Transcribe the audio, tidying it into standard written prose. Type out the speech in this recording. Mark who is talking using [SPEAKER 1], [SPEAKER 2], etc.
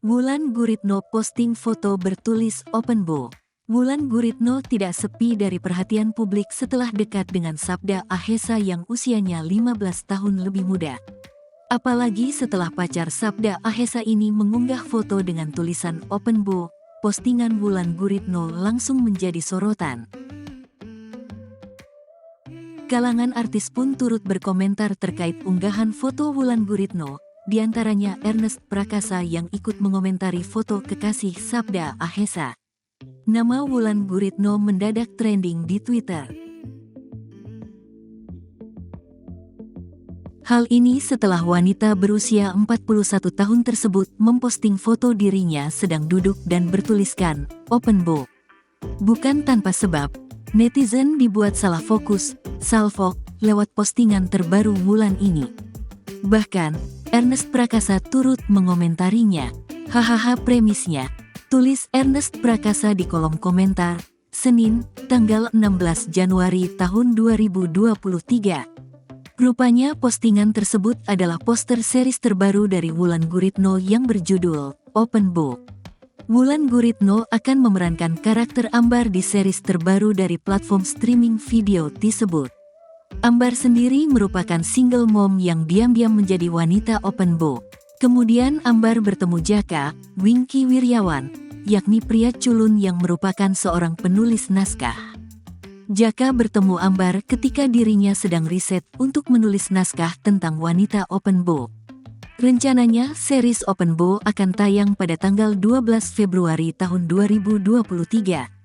[SPEAKER 1] Wulan Guritno posting foto bertulis Open Bo. Wulan Guritno tidak sepi dari perhatian publik setelah dekat dengan Sabda Ahesa yang usianya 15 tahun lebih muda. Apalagi setelah pacar Sabda Ahesa ini mengunggah foto dengan tulisan Open Bo, postingan Wulan Guritno langsung menjadi sorotan. Kalangan artis pun turut berkomentar terkait unggahan foto Wulan Guritno, diantaranya Ernest Prakasa yang ikut mengomentari foto kekasih Sabda Ahesa. Nama Wulan Guritno mendadak trending di Twitter. Hal ini setelah wanita berusia 41 tahun tersebut memposting foto dirinya sedang duduk dan bertuliskan, Open Bo. Bukan tanpa sebab, netizen dibuat salah fokus, salfok, lewat postingan terbaru Wulan ini. Bahkan, Ernest Prakasa turut mengomentarinya. Hahaha premisnya, tulis Ernest Prakasa di kolom komentar, Senin, tanggal 16 Januari tahun 2023. Rupanya postingan tersebut adalah poster series terbaru dari Wulan Guritno yang berjudul Open Bo. Wulan Guritno akan memerankan karakter Ambar di series terbaru dari platform streaming video tersebut. Ambar sendiri merupakan single mom yang diam-diam menjadi wanita Open Bo. Kemudian Ambar bertemu Jaka, Wingky Wiryawan, yakni pria culun yang merupakan seorang penulis naskah. Jaka bertemu Ambar ketika dirinya sedang riset untuk menulis naskah tentang wanita Open Bo. Rencananya, series Open Bo akan tayang pada tanggal 12 Februari tahun 2023.